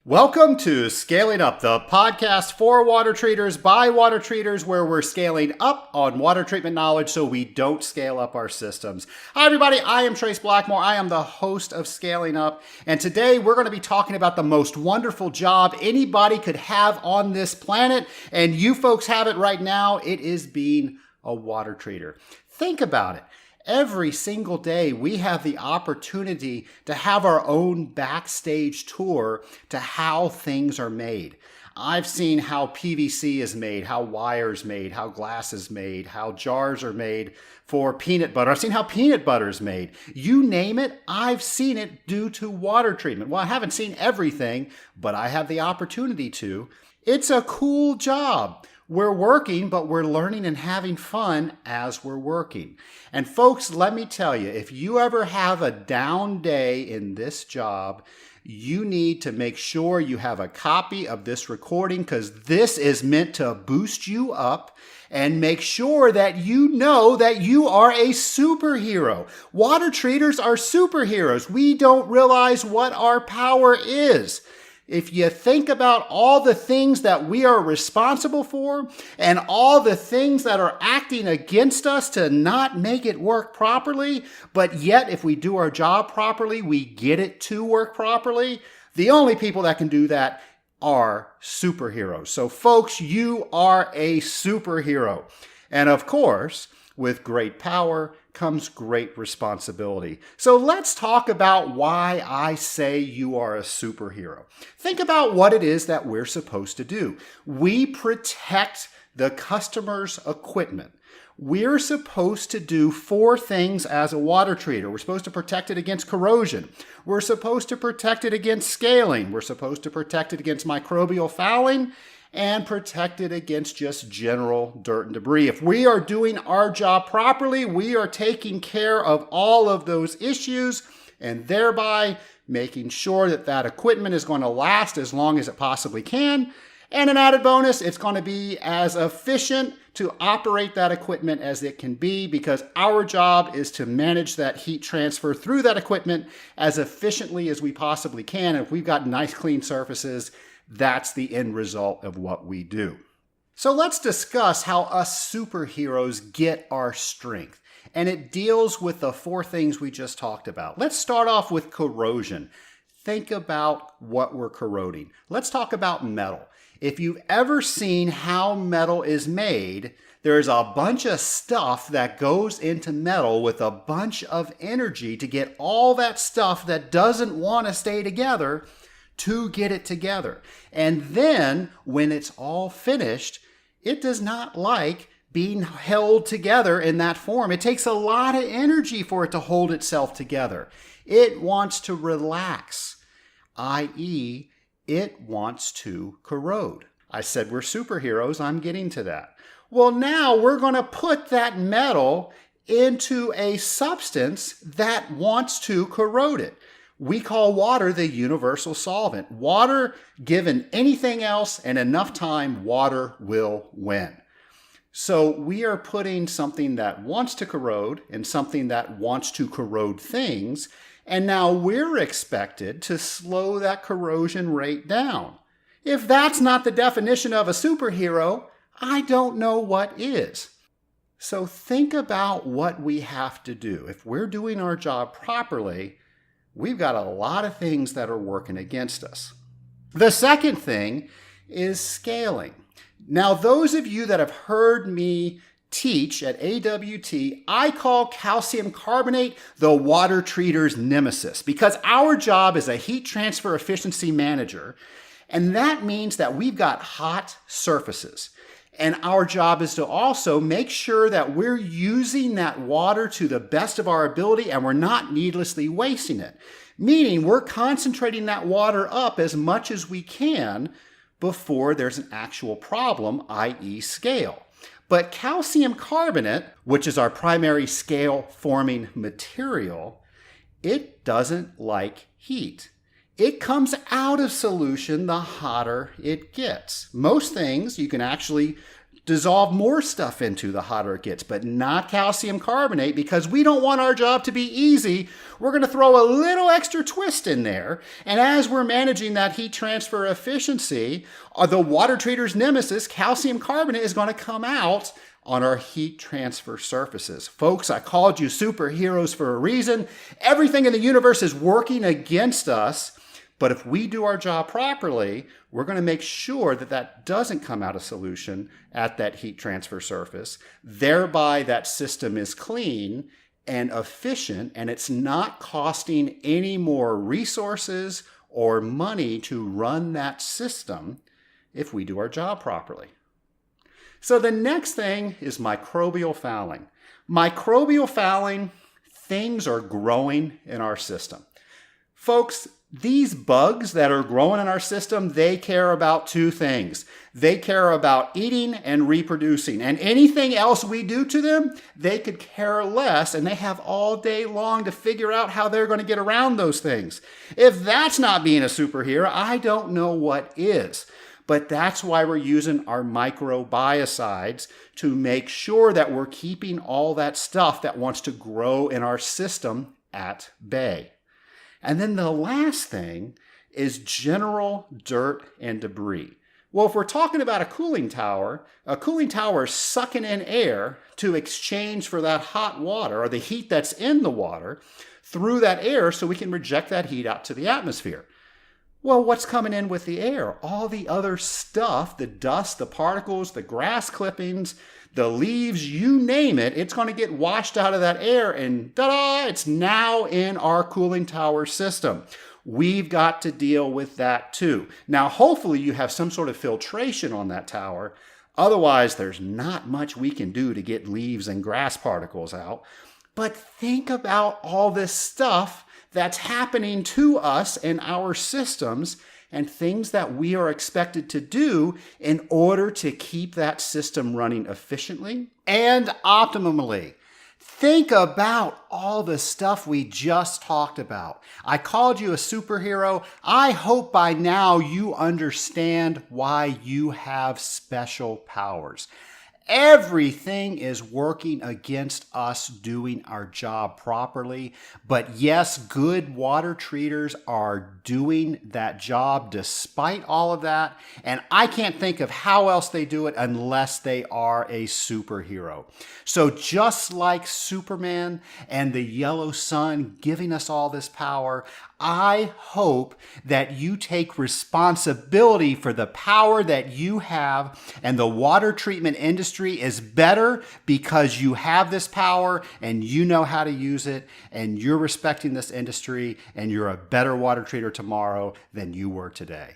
Welcome to Scaling Up, the podcast for water treaters by water treaters, where we're scaling up on water treatment knowledge so we don't scale up our systems. Hi, everybody. I am Trace Blackmore. I am the host of Scaling Up, and today we're going to be talking about the most wonderful job anybody could have on this planet, and you folks have it right now. It is being a water treater. Think about it. Every single day, we have the opportunity to have our own backstage tour to how things are made. I've seen how PVC is made, how wire is made, how glass is made, how jars are made for peanut butter. I've seen how peanut butter is made. You name it, I've seen it due to water treatment. Well, I haven't seen everything, but I have the opportunity to. It's a cool job. We're working, but we're learning and having fun as we're working. And folks, let me tell you, if you ever have a down day in this job, you need to make sure you have a copy of this recording, because this is meant to boost you up and make sure that you know that you are a superhero. Water treaters are superheroes. We don't realize what our power is. If you think about all the things that we are responsible for and all the things that are acting against us to not make it work properly, but yet if we do our job properly, we get it to work properly, the only people that can do that are superheroes. So folks, you are a superhero. And of course, with great power comes great responsibility. So let's talk about why I say you are a superhero. Think about what it is that we're supposed to do. We protect the customer's equipment. We're supposed to do 4 things as a water treater. We're supposed to protect it against corrosion. We're supposed to protect it against scaling. We're supposed to protect it against microbial fouling and protect it against just general dirt and debris. If we are doing our job properly, we are taking care of all of those issues and thereby making sure that that equipment is going to last as long as it possibly can. And an added bonus, it's going to be as efficient to operate that equipment as it can be, because our job is to manage that heat transfer through that equipment as efficiently as we possibly can. And if we've got nice clean surfaces, that's the end result of what we do. So let's discuss how us superheroes get our strength. And it deals with the 4 things we just talked about. Let's start off with corrosion. Think about what we're corroding. Let's talk about metal. If you've ever seen how metal is made, there's a bunch of stuff that goes into metal with a bunch of energy to get all that stuff that doesn't want to stay together to get it together. And then when it's all finished, it does not like being held together in that form. It takes a lot of energy for it to hold itself together. It wants to relax, i.e., it wants to corrode. I said we're superheroes. I'm getting to that. Well, now we're going to put that metal into a substance that wants to corrode it. We call water the universal solvent. Water, given anything else and enough time, water will win. So we are putting something that wants to corrode and something that wants to corrode things, and now we're expected to slow that corrosion rate down. If that's not the definition of a superhero, I don't know what is. So think about what we have to do. If we're doing our job properly, we've got a lot of things that are working against us. The second thing is scaling. Now, those of you that have heard me teach at AWT, I call calcium carbonate the water treater's nemesis, because our job is a heat transfer efficiency manager, and that means that we've got hot surfaces. And our job is to also make sure that we're using that water to the best of our ability and we're not needlessly wasting it. Meaning we're concentrating that water up as much as we can before there's an actual problem, i.e. scale. But calcium carbonate, which is our primary scale forming material, it doesn't like heat. It comes out of solution the hotter it gets. Most things you can actually dissolve more stuff into the hotter it gets, but not calcium carbonate, because we don't want our job to be easy. We're going to throw a little extra twist in there. And as we're managing that heat transfer efficiency, the water treater's nemesis, calcium carbonate, is going to come out on our heat transfer surfaces. Folks, I called you superheroes for a reason. Everything in the universe is working against us. But if we do our job properly, we're going to make sure that that doesn't come out a solution at that heat transfer surface. Thereby, that system is clean and efficient, and it's not costing any more resources or money to run that system if we do our job properly. So the next thing is microbial fouling. Microbial fouling, things are growing in our system. Folks, these bugs that are growing in our system, they care about two things. They care about eating and reproducing. And anything else we do to them, they could care less, and they have all day long to figure out how they're going to get around those things. If that's not being a superhero, I don't know what is. But that's why we're using our microbiocides to make sure that we're keeping all that stuff that wants to grow in our system at bay. And then the last thing is general dirt and debris. Well, if we're talking about a cooling tower is sucking in air to exchange for that hot water or the heat that's in the water through that air so we can reject that heat out to the atmosphere. Well, what's coming in with the air? All the other stuff, the dust, the particles, the grass clippings, the leaves, you name it, it's going to get washed out of that air, and ta-da, it's now in our cooling tower system. We've got to deal with that too. Now, hopefully you have some sort of filtration on that tower. Otherwise, there's not much we can do to get leaves and grass particles out. But think about all this stuff that's happening to us in our systems and things that we are expected to do in order to keep that system running efficiently and optimally. Think about all the stuff we just talked about. I called you a superhero. I hope by now you understand why you have special powers. Everything is working against us doing our job properly. But yes, good water treaters are doing that job despite all of that. And I can't think of how else they do it unless they are a superhero. So just like Superman and the yellow sun giving us all this power, I hope that you take responsibility for the power that you have, and the water treatment industry is better because you have this power and you know how to use it, and you're respecting this industry, and you're a better water treater tomorrow than you were today.